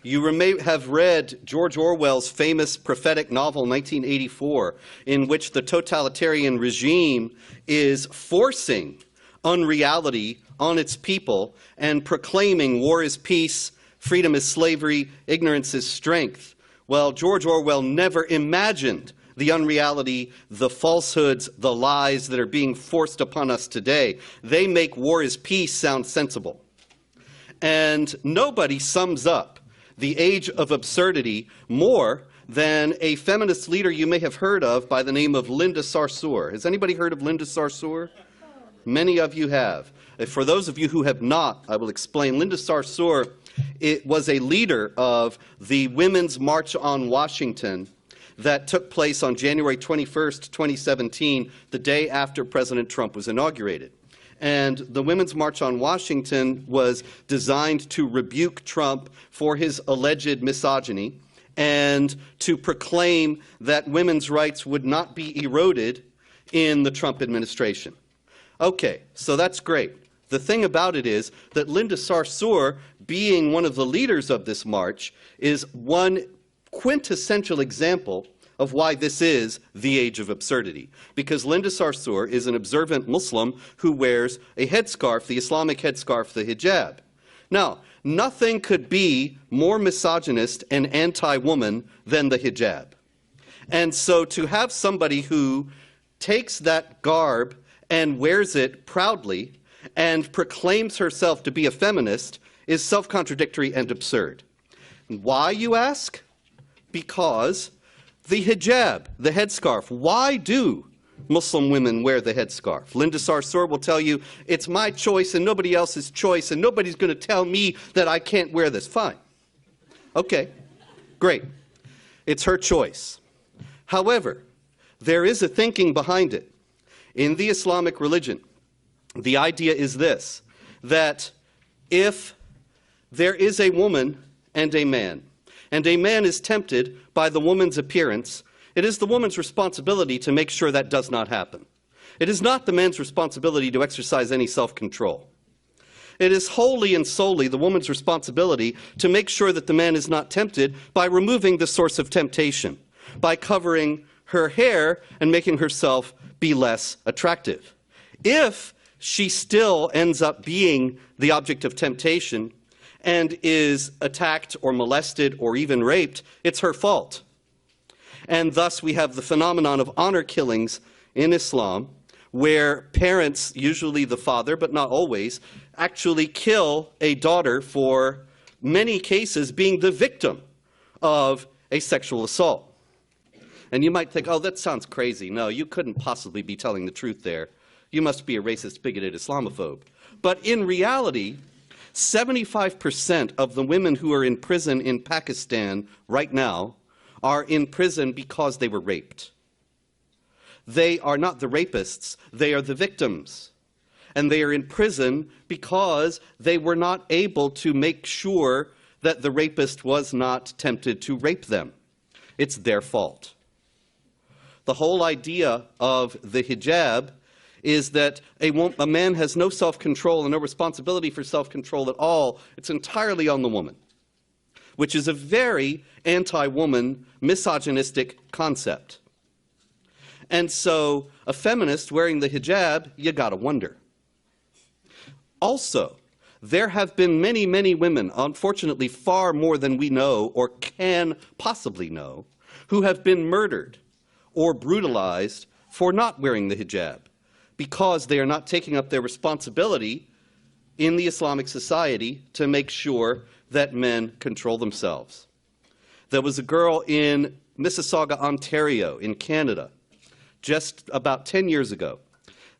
You may have read George Orwell's famous prophetic novel, 1984, in which the totalitarian regime is forcing unreality on its people and proclaiming war is peace, freedom is slavery, ignorance is strength. Well, George Orwell never imagined the unreality, the falsehoods, the lies that are being forced upon us today. They make war is peace sound sensible. And nobody sums up the age of absurdity more than a feminist leader you may have heard of by the name of Linda Sarsour. Has anybody heard of Linda Sarsour? Many of you have. For those of you who have not, I will explain. Linda Sarsour was a leader of the Women's March on Washington that took place on January 21st, 2017, the day after President Trump was inaugurated. And the Women's March on Washington was designed to rebuke Trump for his alleged misogyny and to proclaim that women's rights would not be eroded in the Trump administration. Okay, so that's great. The thing about it is that Linda Sarsour, being one of the leaders of this march, is one quintessential example of why this is the age of absurdity. Because Linda Sarsour is an observant Muslim who wears a headscarf, the Islamic headscarf, the hijab. Now, nothing could be more misogynist and anti-woman than the hijab. And so to have somebody who takes that garb and wears it proudly and proclaims herself to be a feminist is self-contradictory and absurd. Why, you ask? Because the hijab, the headscarf. Why do Muslim women wear the headscarf? Linda Sarsour will tell you, it's my choice and nobody else's choice, and nobody's going to tell me that I can't wear this. Fine. Okay, great. It's her choice. However, there is a thinking behind it. In the Islamic religion, the idea is this, that if there is a woman and a man is tempted by the woman's appearance, it is the woman's responsibility to make sure that does not happen. It is not the man's responsibility to exercise any self-control. It is wholly and solely the woman's responsibility to make sure that the man is not tempted by removing the source of temptation, by covering her hair and making herself be less attractive. If she still ends up being the object of temptation and is attacked or molested or even raped, it's her fault. And thus we have the phenomenon of honor killings in Islam, where parents, usually the father, but not always, actually kill a daughter for many cases being the victim of a sexual assault. And you might think, oh, that sounds crazy. No, you couldn't possibly be telling the truth there. You must be a racist, bigoted Islamophobe. But in reality, 75% of the women who are in prison in Pakistan right now are in prison because they were raped. They are not the rapists, they are the victims. And they are in prison because they were not able to make sure that the rapist was not tempted to rape them. It's their fault. The whole idea of the hijab is that a man has no self-control and no responsibility for self-control at all. It's entirely on the woman, which is a very anti-woman, misogynistic concept. And so a feminist wearing the hijab, you gotta wonder. Also, there have been many, many women, unfortunately far more than we know or can possibly know, who have been murdered or brutalized for not wearing the hijab, because they are not taking up their responsibility in the Islamic society to make sure that men control themselves. There was a girl in Mississauga, Ontario, in Canada, just about 10 years ago.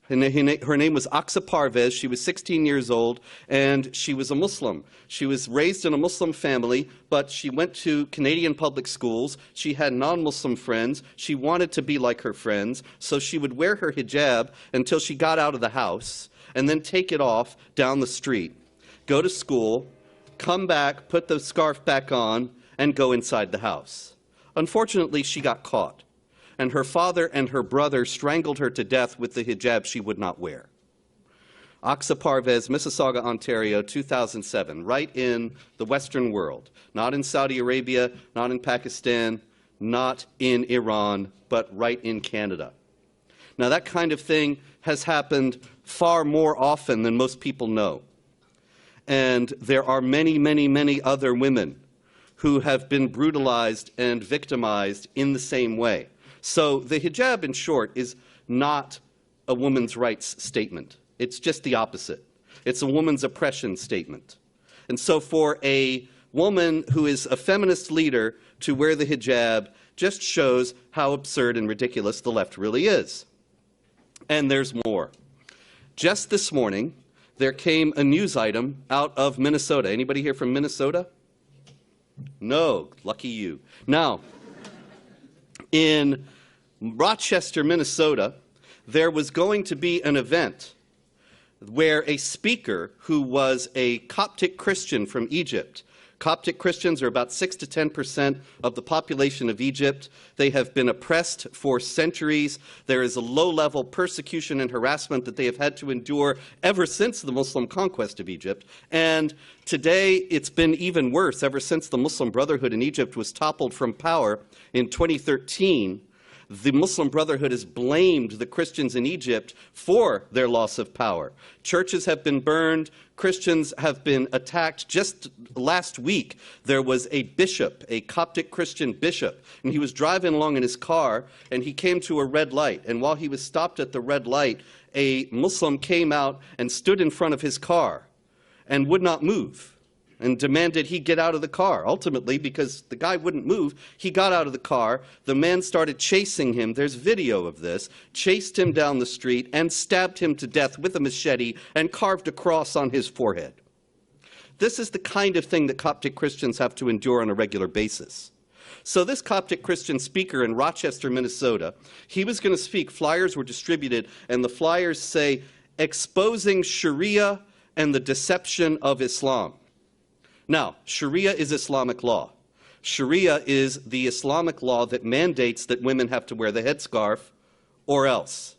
And her name was Aqsa Parvez. She was 16 years old, and she was a Muslim. She was raised in a Muslim family, but she went to Canadian public schools. She had non-Muslim friends. She wanted to be like her friends, so she would wear her hijab until she got out of the house, and then take it off down the street, go to school, come back, put the scarf back on, and go inside the house. Unfortunately, she got caught, and her father and her brother strangled her to death with the hijab she would not wear. Aksa Parvez, Mississauga, Ontario, 2007, right in the Western world, not in Saudi Arabia, not in Pakistan, not in Iran, but right in Canada. Now, that kind of thing has happened far more often than most people know. And there are many, many, many other women who have been brutalized and victimized in the same way. So the hijab, in short, is not a woman's rights statement. It's just the opposite. It's a woman's oppression statement. And so for a woman who is a feminist leader to wear the hijab just shows how absurd and ridiculous the left really is. And there's more. Just this morning, there came a news item out of Minnesota. Anybody here from Minnesota? No, lucky you. Now, in Rochester, Minnesota, there was going to be an event where a speaker who was a Coptic Christian from Egypt. Coptic Christians are about 6 to 10% of the population of Egypt. They have been oppressed for centuries. There is a low-level persecution and harassment that they have had to endure ever since the Muslim conquest of Egypt. And today it's been even worse ever since the Muslim Brotherhood in Egypt was toppled from power in 2013. The Muslim Brotherhood has blamed the Christians in Egypt for their loss of power. Churches have been burned. Christians have been attacked. Just last week, there was a bishop, a Coptic Christian bishop, and he was driving along in his car, and he came to a red light. And while he was stopped at the red light, a Muslim came out and stood in front of his car and would not move, and demanded he get out of the car. Ultimately, because the guy wouldn't move, he got out of the car. The man started chasing him. There's video of this. Chased him down the street and stabbed him to death with a machete and carved a cross on his forehead. This is the kind of thing that Coptic Christians have to endure on a regular basis. So this Coptic Christian speaker in Rochester, Minnesota, he was going to speak. Flyers were distributed, and the flyers say, "Exposing Sharia and the Deception of Islam." Now, Sharia is Islamic law. Sharia is the Islamic law that mandates that women have to wear the headscarf or else.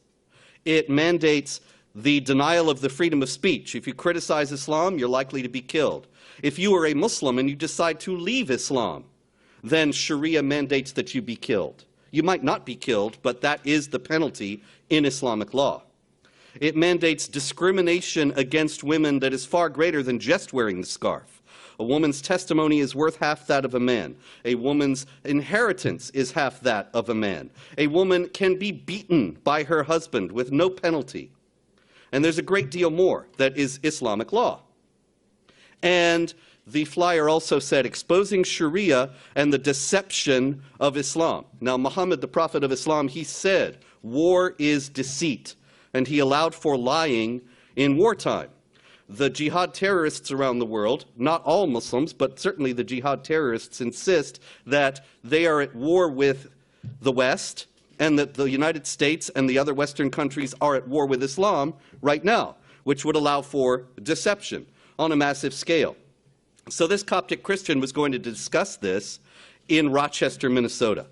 It mandates the denial of the freedom of speech. If you criticize Islam, you're likely to be killed. If you are a Muslim and you decide to leave Islam, then Sharia mandates that you be killed. You might not be killed, but that is the penalty in Islamic law. It mandates discrimination against women that is far greater than just wearing the scarf. A woman's testimony is worth half that of a man. A woman's inheritance is half that of a man. A woman can be beaten by her husband with no penalty. And there's a great deal more that is Islamic law. And the flyer also said, "Exposing Sharia and the deception of Islam." Now, Muhammad, the prophet of Islam, he said, war is deceit, and he allowed for lying in wartime. The jihad terrorists around the world, not all Muslims, but certainly the jihad terrorists, insist that they are at war with the West and that the United States and the other Western countries are at war with Islam right now, which would allow for deception on a massive scale. So this Coptic Christian was going to discuss this in Rochester, Minnesota.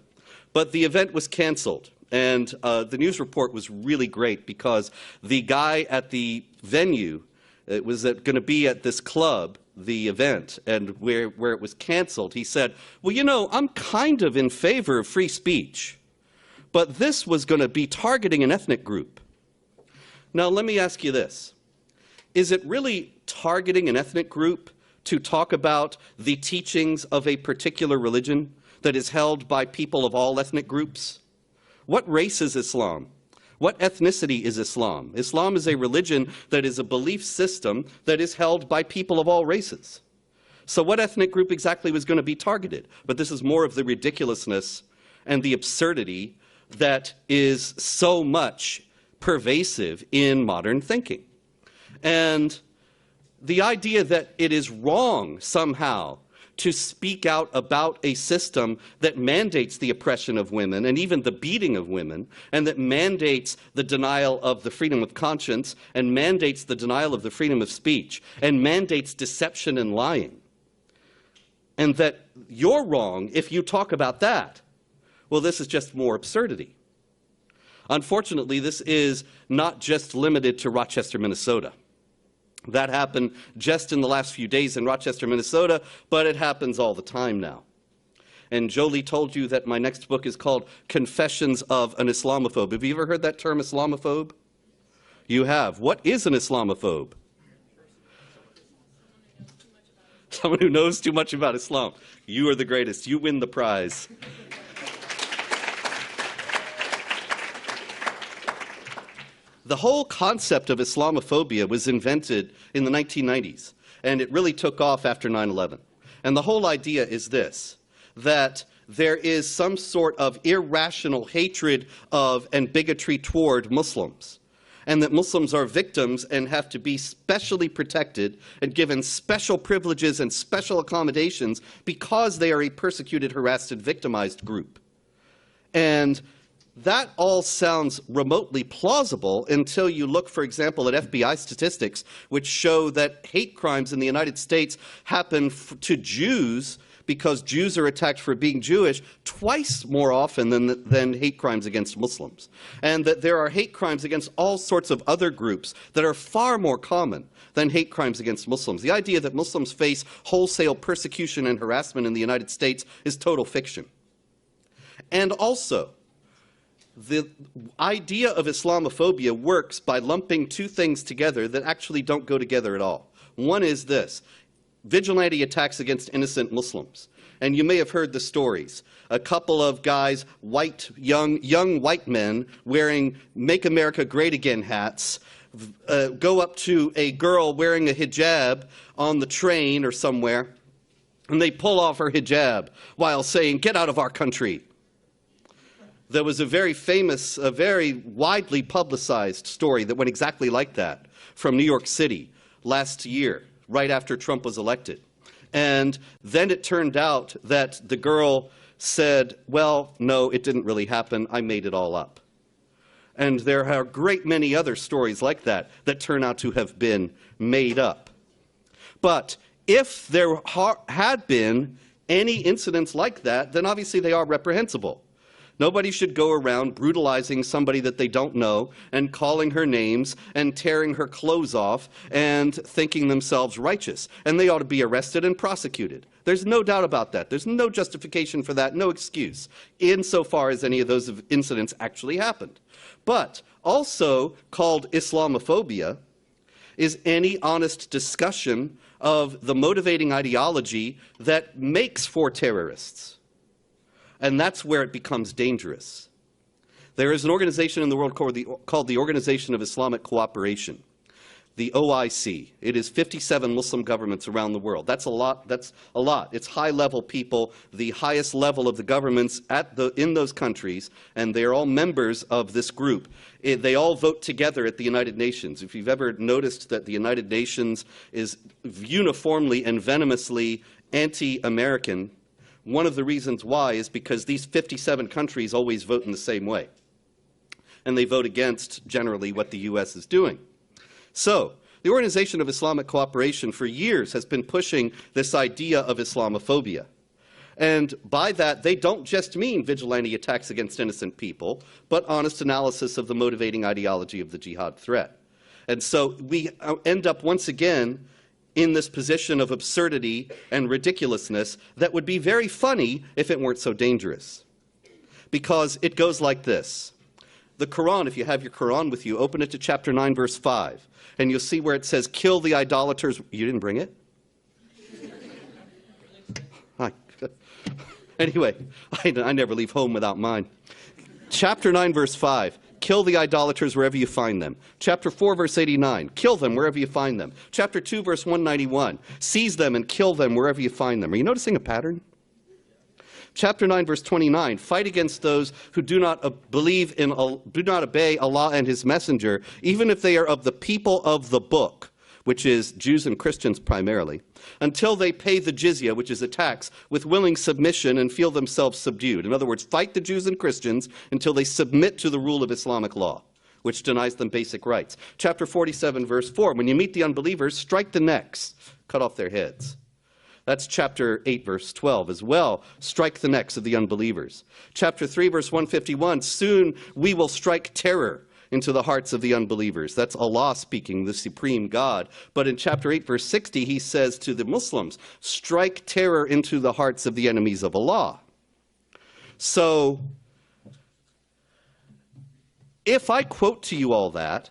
But the event was canceled. And the news report was really great because the guy at the venue, it was going to be at this club, the event, and where it was canceled, he said, "Well, you know, I'm kind of in favor of free speech, but this was going to be targeting an ethnic group." Now, let me ask you this. Is it really targeting an ethnic group to talk about the teachings of a particular religion that is held by people of all ethnic groups? What race is Islam? What ethnicity is Islam? Islam is a religion that is a belief system that is held by people of all races. So what ethnic group exactly was going to be targeted? But this is more of the ridiculousness and the absurdity that is so much pervasive in modern thinking. And the idea that it is wrong somehow to speak out about a system that mandates the oppression of women and even the beating of women, and that mandates the denial of the freedom of conscience, and mandates the denial of the freedom of speech, and mandates deception and lying. And that you're wrong if you talk about that. Well, this is just more absurdity. Unfortunately, this is not just limited to Rochester, Minnesota. That happened just in the last few days in Rochester, Minnesota, but it happens all the time now. And Jolie told you that my next book is called Confessions of an Islamophobe. Have you ever heard that term, Islamophobe? You have. What is an Islamophobe? Someone who knows too much about Islam. You are the greatest. You win the prize. The whole concept of Islamophobia was invented in the 1990s, and it really took off after 9/11. And the whole idea is this, that there is some sort of irrational hatred of and bigotry toward Muslims, and that Muslims are victims and have to be specially protected and given special privileges and special accommodations because they are a persecuted, harassed, and victimized group. And that all sounds remotely plausible until you look, for example, at FBI statistics, which show that hate crimes in the United States happen to Jews because Jews are attacked for being Jewish twice more often than hate crimes against Muslims. And that there are hate crimes against all sorts of other groups that are far more common than hate crimes against Muslims. The idea that Muslims face wholesale persecution and harassment in the United States is total fiction. And also, the idea of Islamophobia works by lumping two things together that actually don't go together at all. One is this: vigilante attacks against innocent Muslims. And you may have heard the stories. A couple of guys, young white men, wearing Make America Great Again hats, go up to a girl wearing a hijab on the train or somewhere, and they pull off her hijab while saying, "Get out of our country." There was a very famous, a very widely publicized story that went exactly like that from New York City last year, right after Trump was elected. And then it turned out that the girl said, "Well, no, it didn't really happen. I made it all up." And there are a great many other stories like that that turn out to have been made up. But if there had been any incidents like that, then obviously they are reprehensible. Nobody should go around brutalizing somebody that they don't know and calling her names and tearing her clothes off and thinking themselves righteous. And they ought to be arrested and prosecuted. There's no doubt about that. There's no justification for that, no excuse, insofar as any of those incidents actually happened. But also called Islamophobia is any honest discussion of the motivating ideology that makes for terrorists. And that's where it becomes dangerous. There is an organization in the world called the Organization of Islamic Cooperation, the OIC. It is 57 Muslim governments around the world. That's a lot. That's a lot. It's high-level people, the highest level of the governments in those countries, and they are all members of this group. They all vote together at the United Nations. If you've ever noticed that the United Nations is uniformly and venomously anti-American, one of the reasons why is because these 57 countries always vote in the same way. And they vote against, generally, what the U.S. is doing. So, the Organization of Islamic Cooperation for years has been pushing this idea of Islamophobia. And by that, they don't just mean vigilante attacks against innocent people, but honest analysis of the motivating ideology of the jihad threat. And so we end up once again in this position of absurdity and ridiculousness that would be very funny if it weren't so dangerous. Because it goes like this. The Quran, if you have your Quran with you, open it to chapter 9, verse 5, and you'll see where it says, "Kill the idolaters." You didn't bring it? Anyway, I never leave home without mine. Chapter 9, verse 5. Kill the idolaters wherever you find them. Chapter 4, verse 89, kill them wherever you find them. Chapter 2, verse 191, seize them and kill them wherever you find them. Are you noticing a pattern? Chapter 9, verse 29, fight against those who do not obey Allah and His Messenger, even if they are of the people of the book, which is Jews and Christians primarily, until they pay the jizya, which is a tax, with willing submission and feel themselves subdued. In other words, fight the Jews and Christians until they submit to the rule of Islamic law, which denies them basic rights. Chapter 47, verse 4, when you meet the unbelievers, strike the necks, cut off their heads. That's chapter 8, verse 12 as well. Strike the necks of the unbelievers. Chapter 3, verse 151, soon we will strike terror into the hearts of the unbelievers. That's Allah speaking, the supreme God. But in chapter 8, verse 60, he says to the Muslims, strike terror into the hearts of the enemies of Allah. So, if I quote to you all that,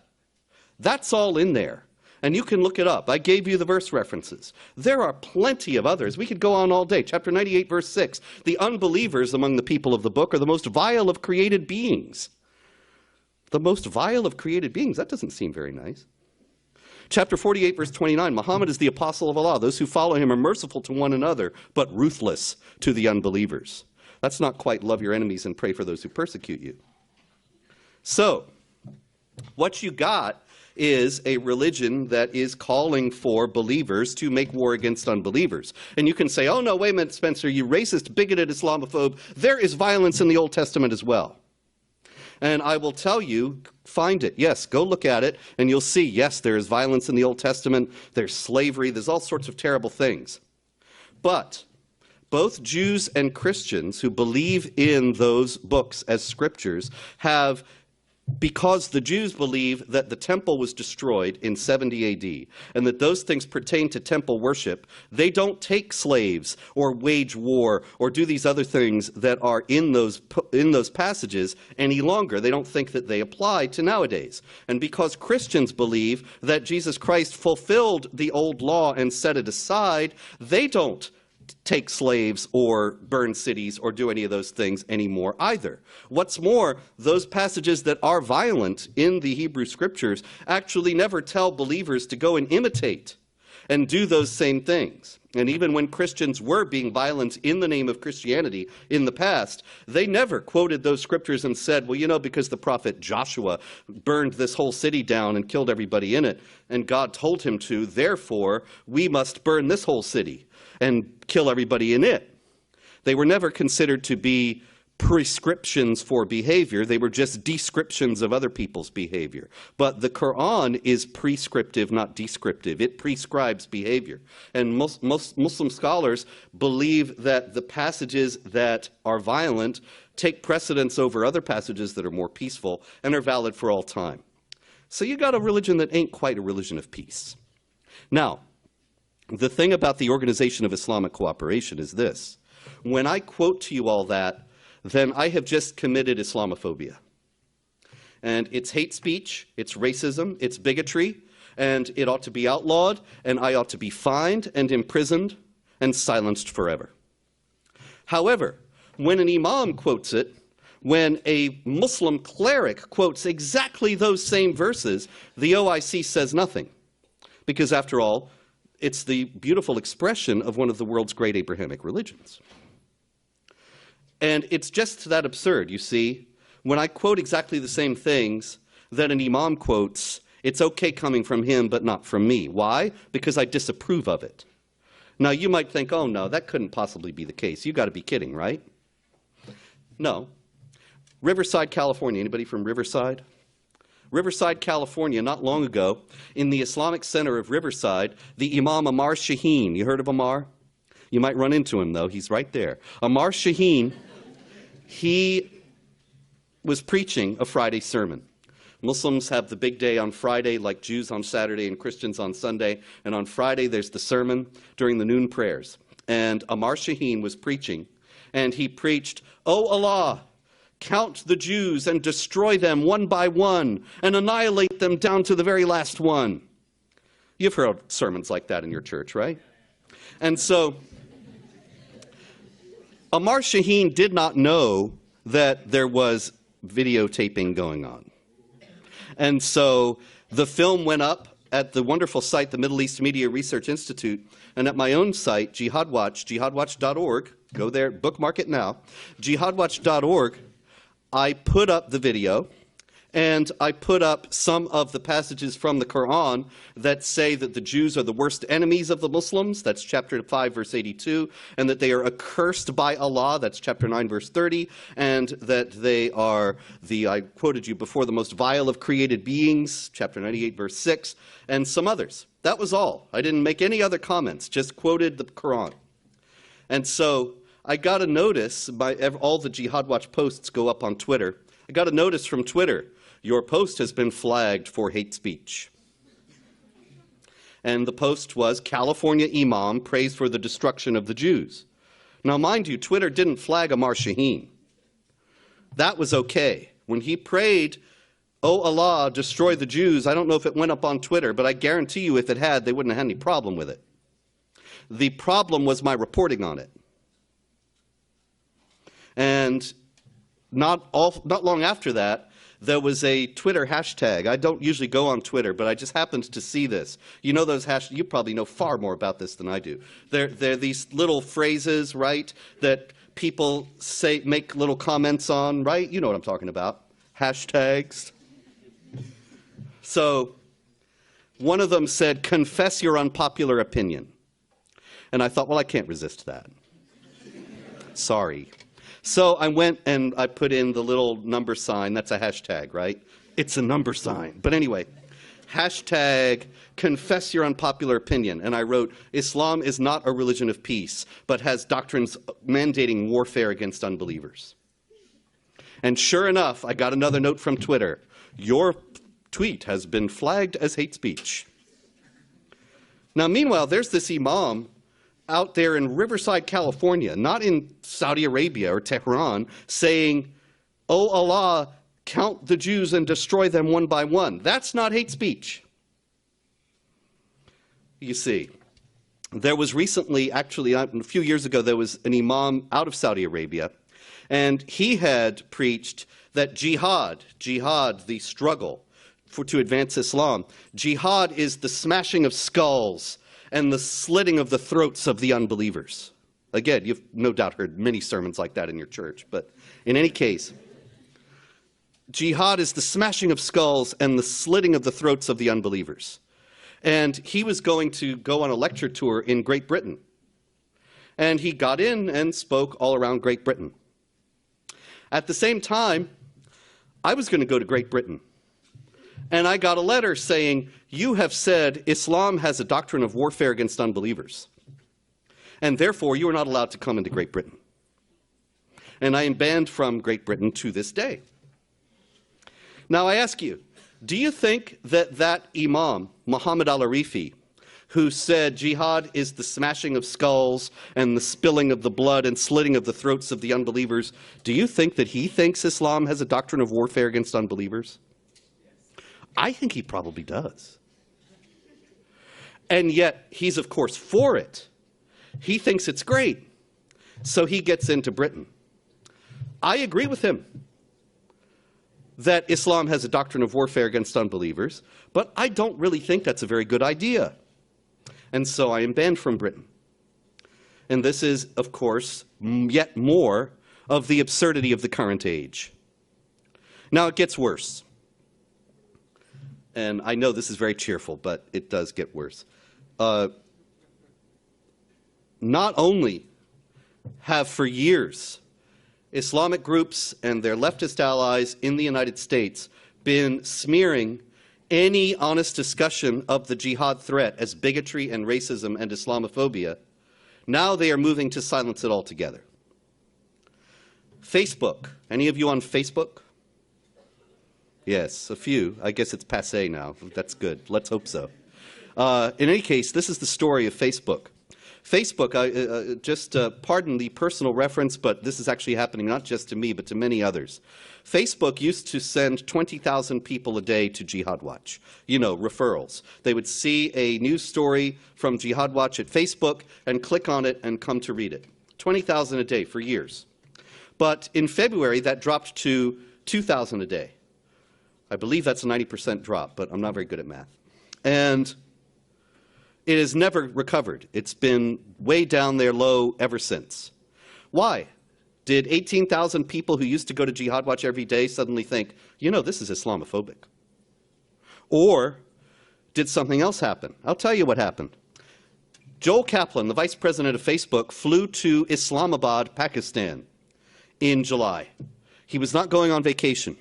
that's all in there. And you can look it up. I gave you the verse references. There are plenty of others. We could go on all day. Chapter 98, verse 6. The unbelievers among the people of the book are the most vile of created beings. The most vile of created beings. That doesn't seem very nice. Chapter 48, verse 29. Muhammad is the apostle of Allah. Those who follow him are merciful to one another, but ruthless to the unbelievers. That's not quite love your enemies and pray for those who persecute you. So, what you got is a religion that is calling for believers to make war against unbelievers. And you can say, oh no, wait a minute, Spencer, you racist, bigoted Islamophobe. There is violence in the Old Testament as well. And I will tell you, find it. Yes, go look at it, and you'll see, yes, there is violence in the Old Testament. There's slavery. There's all sorts of terrible things. But both Jews and Christians who believe in those books as scriptures have, because the Jews believe that the temple was destroyed in 70 AD and that those things pertain to temple worship, they don't take slaves or wage war or do these other things that are in those passages any longer. They don't think that they apply to nowadays. And because Christians believe that Jesus Christ fulfilled the old law and set it aside, they don't take slaves or burn cities or do any of those things anymore either. What's more, those passages that are violent in the Hebrew scriptures actually never tell believers to go and imitate and do those same things. And even when Christians were being violent in the name of Christianity in the past, they never quoted those scriptures and said, well, you know, because the prophet Joshua burned this whole city down and killed everybody in it, and God told him to, therefore, we must burn this whole city and kill everybody in it. They were never considered to be prescriptions for behavior. They were just descriptions of other people's behavior. But the Quran is prescriptive, not descriptive. It prescribes behavior. And most Muslim scholars believe that the passages that are violent take precedence over other passages that are more peaceful and are valid for all time. So you got a religion that ain't quite a religion of peace. Now, the thing about the Organization of Islamic Cooperation is this. When I quote to you all that, then I have just committed Islamophobia. And it's hate speech, it's racism, it's bigotry, and it ought to be outlawed, and I ought to be fined and imprisoned and silenced forever. However, when an imam quotes it, when a Muslim cleric quotes exactly those same verses, the OIC says nothing. Because after all, it's the beautiful expression of one of the world's great Abrahamic religions. And it's just that absurd, you see. When I quote exactly the same things that an imam quotes, it's okay coming from him, but not from me. Why? Because I disapprove of it. Now, you might think, oh, no, that couldn't possibly be the case. You've got to be kidding, right? No. Riverside, California. Anybody from Riverside? Riverside, California, not long ago, in the Islamic center of Riverside, the Imam Ammar Shaheen. You heard of Ammar? You might run into him, though. He's right there. Ammar Shaheen, he was preaching a Friday sermon. Muslims have the big day on Friday, like Jews on Saturday and Christians on Sunday. And on Friday, there's the sermon during the noon prayers. And Ammar Shaheen was preaching, and he preached, "O Allah, count the Jews and destroy them one by one and annihilate them down to the very last one." You've heard sermons like that in your church, right? And so Ammar Shaheen did not know that there was videotaping going on. And so the film went up at the wonderful site, the Middle East Media Research Institute, and at my own site, Jihad Watch, jihadwatch.org. Go there, bookmark it now. Jihadwatch.org. I put up the video, and I put up some of the passages from the Quran that say that the Jews are the worst enemies of the Muslims, that's chapter 5, verse 82, and that they are accursed by Allah, that's chapter 9, verse 30, and that they are I quoted you before, the most vile of created beings, chapter 98, verse 6, and some others. That was all. I didn't make any other comments, just quoted the Quran. And so I got a notice, all the Jihad Watch posts go up on Twitter. I got a notice from Twitter. your post has been flagged for hate speech. And the post was, California Imam prays for the destruction of the Jews. Now, mind you, Twitter didn't flag Ammar Shaheen. That was okay. When he prayed, "Oh Allah, destroy the Jews," I don't know if it went up on Twitter, but I guarantee you if it had, they wouldn't have had any problem with it. The problem was my reporting on it. And not long after that, there was a Twitter hashtag. I don't usually go on Twitter, but I just happened to see this. You know those hashtags? You probably know far more about this than I do. They're these little phrases, right, that people say, make little comments on, right? You know what I'm talking about. Hashtags. So one of them said, "Confess your unpopular opinion." And I thought, well, I can't resist that. Sorry. So I went and I put in the little number sign. That's a hashtag, right? It's a number sign. But anyway, hashtag confess your unpopular opinion. And I wrote, "Islam is not a religion of peace, but has doctrines mandating warfare against unbelievers." And sure enough, I got another note from Twitter. "Your tweet has been flagged as hate speech." Now, meanwhile, there's this imam out there in Riverside, California, not in Saudi Arabia or Tehran, saying, "Oh Allah, count the Jews and destroy them one by one." That's not hate speech. You see, there was recently, actually a few years ago, there was an imam out of Saudi Arabia, and he had preached that jihad, the struggle to advance Islam, jihad is the smashing of skulls and the slitting of the throats of the unbelievers. Again, you've no doubt heard many sermons like that in your church, but in any case, jihad is the smashing of skulls and the slitting of the throats of the unbelievers. And he was going to go on a lecture tour in Great Britain. And he got in and spoke all around Great Britain. At the same time, I was going to go to Great Britain. And I got a letter saying, "You have said Islam has a doctrine of warfare against unbelievers, and therefore you are not allowed to come into Great Britain." And I am banned from Great Britain to this day. Now I ask you, do you think that that imam, Muhammad al-Arifi, who said jihad is the smashing of skulls and the spilling of the blood and slitting of the throats of the unbelievers, do you think that he thinks Islam has a doctrine of warfare against unbelievers? I think he probably does. And yet, he's of course for it. He thinks it's great. So he gets into Britain. I agree with him that Islam has a doctrine of warfare against unbelievers, but I don't really think that's a very good idea. And so I am banned from Britain. And this is, of course, yet more of the absurdity of the current age. Now it gets worse. And I know this is very cheerful, but it does get worse. Not only have for years Islamic groups and their leftist allies in the United States been smearing any honest discussion of the jihad threat as bigotry and racism and Islamophobia, now they are moving to silence it altogether. Facebook. Any of you on Facebook? Yes, a few. I guess it's passé now. That's good. Let's hope so. In any case, this is the story of Facebook. Facebook, pardon the personal reference, but this is actually happening not just to me, but to many others. Facebook used to send 20,000 people a day to Jihad Watch. You know, referrals. They would see a news story from Jihad Watch at Facebook and click on it and come to read it. 20,000 a day for years. But in February, that dropped to 2,000 a day. I believe that's a 90% drop, but I'm not very good at math. And it has never recovered. It's been way down there low ever since. Why? Did 18,000 people who used to go to Jihad Watch every day suddenly think, you know, this is Islamophobic? Or did something else happen? I'll tell you what happened. Joel Kaplan, the vice president of Facebook, flew to Islamabad, Pakistan in July. He was not going on vacation.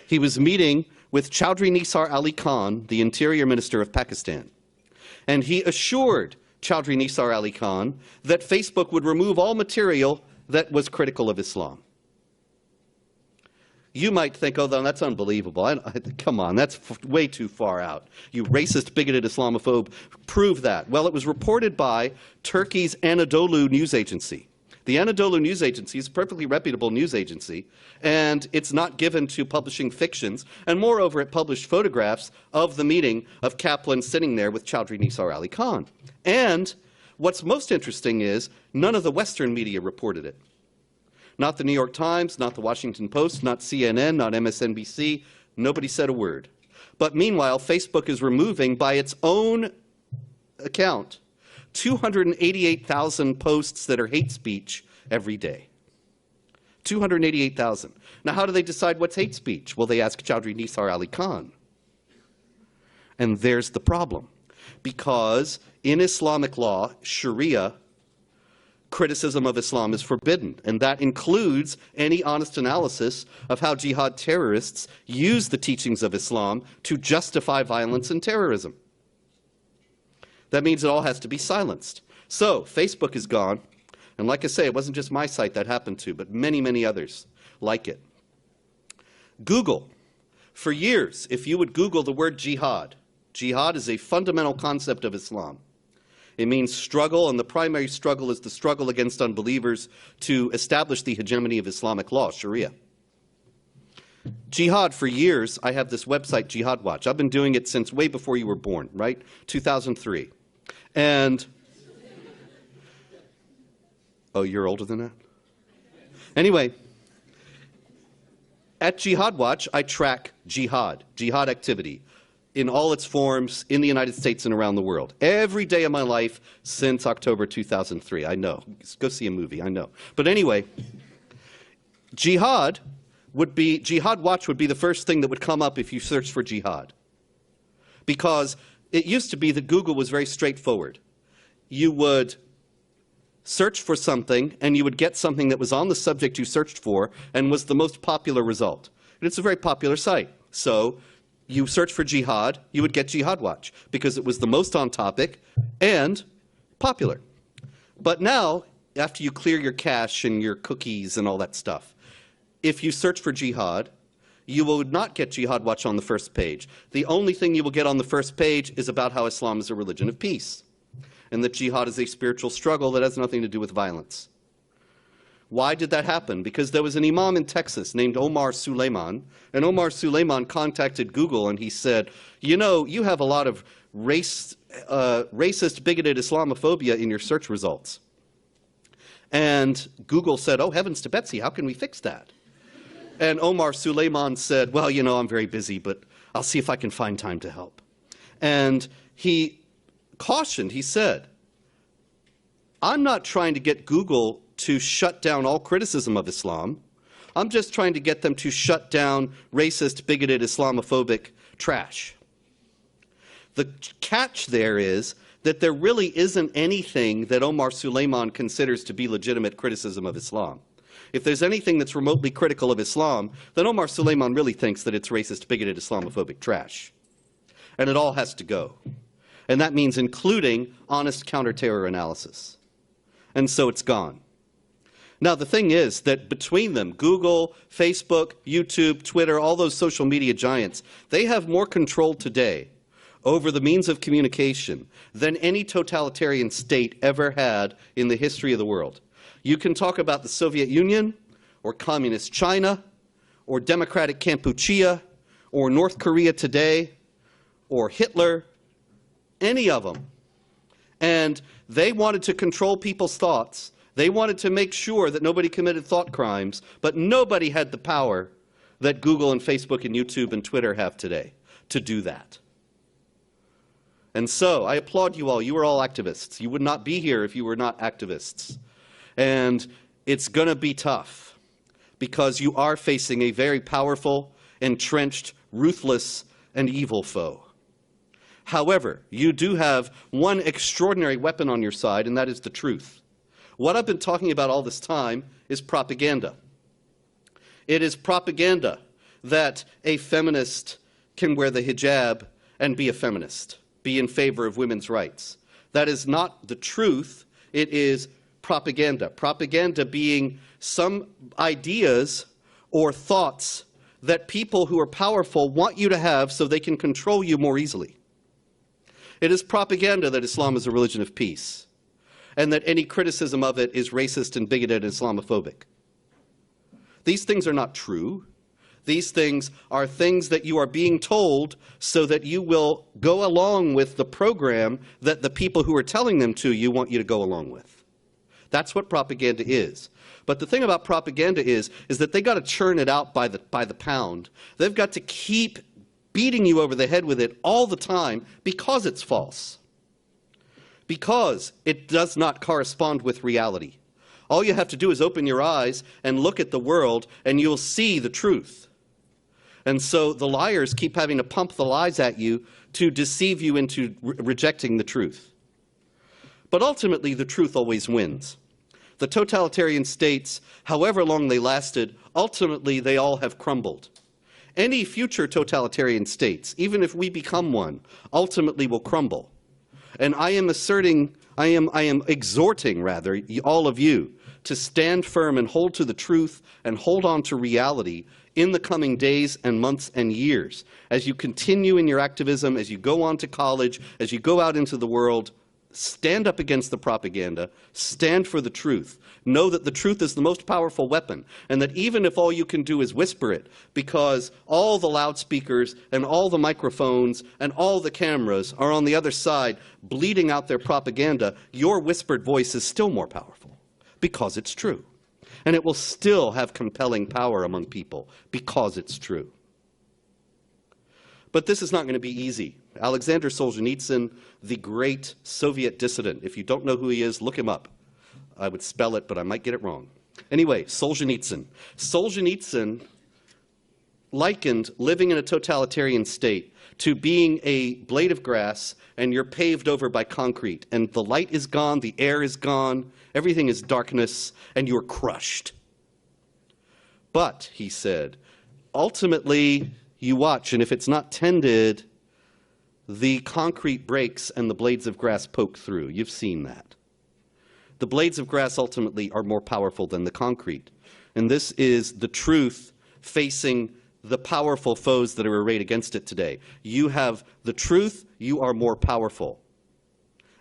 He was meeting with Chaudhry Nisar Ali Khan, the Interior Minister of Pakistan. And he assured Chaudhry Nisar Ali Khan that Facebook would remove all material that was critical of Islam. You might think, oh, that's unbelievable. Come on, that's way too far out. You racist, bigoted Islamophobe. Prove that. Well, it was reported by Turkey's Anadolu news agency. The Anadolu news agency is a perfectly reputable news agency, and it's not given to publishing fictions. And moreover, it published photographs of the meeting of Kaplan sitting there with Chowdhury Nisar Ali Khan. And what's most interesting is none of the Western media reported it. Not the New York Times, not the Washington Post, not CNN, not MSNBC. Nobody said a word. But meanwhile, Facebook is removing, by its own account, 288,000 posts that are hate speech every day. 288,000. Now, how do they decide what's hate speech? Well, they ask Chowdhury Nisar Ali Khan. And there's the problem. Because in Islamic law, Sharia, criticism of Islam is forbidden, and that includes any honest analysis of how jihad terrorists use the teachings of Islam to justify violence and terrorism. That means it all has to be silenced. So Facebook is gone, and like I say, it wasn't just my site that happened to, but many, many others like it. Google. For years, if you would Google the word jihad, jihad is a fundamental concept of Islam. It means struggle, and the primary struggle is the struggle against unbelievers to establish the hegemony of Islamic law, Sharia. Jihad, for years, I have this website, Jihad Watch. I've been doing it since way before you were born, right? 2003. And, oh, you're older than that? Anyway, at Jihad Watch, I track jihad activity, in all its forms in the United States and around the world. Every day of my life since October 2003. I know. Go see a movie, I know. But anyway, Jihad Watch would be the first thing that would come up if you search for jihad. Because it used to be that Google was very straightforward. You would search for something, and you would get something that was on the subject you searched for and was the most popular result. And it's a very popular site. So you search for jihad, you would get Jihad Watch, because it was the most on topic and popular. But now, after you clear your cache and your cookies and all that stuff, if you search for jihad, you will not get Jihad Watch on the first page. The only thing you will get on the first page is about how Islam is a religion of peace, and that jihad is a spiritual struggle that has nothing to do with violence. Why did that happen? Because there was an imam in Texas named Omar Suleiman, and Omar Suleiman contacted Google and he said, you know, you have a lot of racist, bigoted Islamophobia in your search results. And Google said, oh, heavens to Betsy, how can we fix that? And Omar Suleiman said, well, you know, I'm very busy, but I'll see if I can find time to help. And he cautioned, he said, I'm not trying to get Google to shut down all criticism of Islam. I'm just trying to get them to shut down racist, bigoted, Islamophobic trash. The catch there is that there really isn't anything that Omar Suleiman considers to be legitimate criticism of Islam. If there's anything that's remotely critical of Islam, then Omar Suleiman really thinks that it's racist, bigoted, Islamophobic trash. And it all has to go. And that means including honest counterterror analysis. And so it's gone. Now, the thing is that between them, Google, Facebook, YouTube, Twitter, all those social media giants, they have more control today over the means of communication than any totalitarian state ever had in the history of the world. You can talk about the Soviet Union, or Communist China, or Democratic Kampuchea, or North Korea today, or Hitler, any of them. And they wanted to control people's thoughts. They wanted to make sure that nobody committed thought crimes, but nobody had the power that Google and Facebook and YouTube and Twitter have today to do that. And so I applaud you all. You are all activists. You would not be here if you were not activists. And it's going to be tough because you are facing a very powerful, entrenched, ruthless, and evil foe. However, you do have one extraordinary weapon on your side, and that is the truth. What I've been talking about all this time is propaganda. It is propaganda that a feminist can wear the hijab and be a feminist, be in favor of women's rights. That is not the truth. It is propaganda. Propaganda being some ideas or thoughts that people who are powerful want you to have so they can control you more easily. It is propaganda that Islam is a religion of peace, and that any criticism of it is racist and bigoted and Islamophobic. These things are not true. These things are things that you are being told so that you will go along with the program that the people who are telling them to you want you to go along with. That's what propaganda is. But the thing about propaganda is that they got to churn it out by the pound. They've got to keep beating you over the head with it all the time because it's false. Because it does not correspond with reality. All you have to do is open your eyes and look at the world and you'll see the truth. And so the liars keep having to pump the lies at you to deceive you into rejecting the truth. But ultimately, the truth always wins. The totalitarian states, however long they lasted, ultimately they all have crumbled. Any future totalitarian states, even if we become one, ultimately will crumble. And I am exhorting all of you to stand firm and hold to the truth and hold on to reality in the coming days and months and years. As you continue in your activism, as you go on to college, as you go out into the world, stand up against the propaganda, stand for the truth. Know that the truth is the most powerful weapon, and that even if all you can do is whisper it, because all the loudspeakers and all the microphones and all the cameras are on the other side bleeding out their propaganda, your whispered voice is still more powerful, because it's true. And it will still have compelling power among people, because it's true. But this is not going to be easy. Alexander Solzhenitsyn, the great Soviet dissident, if you don't know who he is, look him up. I would spell it, but I might get it wrong. Anyway, Solzhenitsyn. Solzhenitsyn likened living in a totalitarian state to being a blade of grass and you're paved over by concrete, and the light is gone, the air is gone, everything is darkness, and you're crushed. But, he said, ultimately you watch, and if it's not tended, the concrete breaks and the blades of grass poke through. You've seen that. The blades of grass ultimately are more powerful than the concrete. And this is the truth facing the powerful foes that are arrayed against it today. You have the truth, you are more powerful.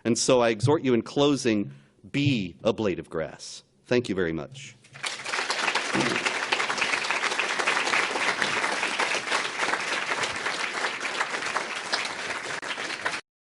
And so I exhort you in closing, be a blade of grass. Thank you very much.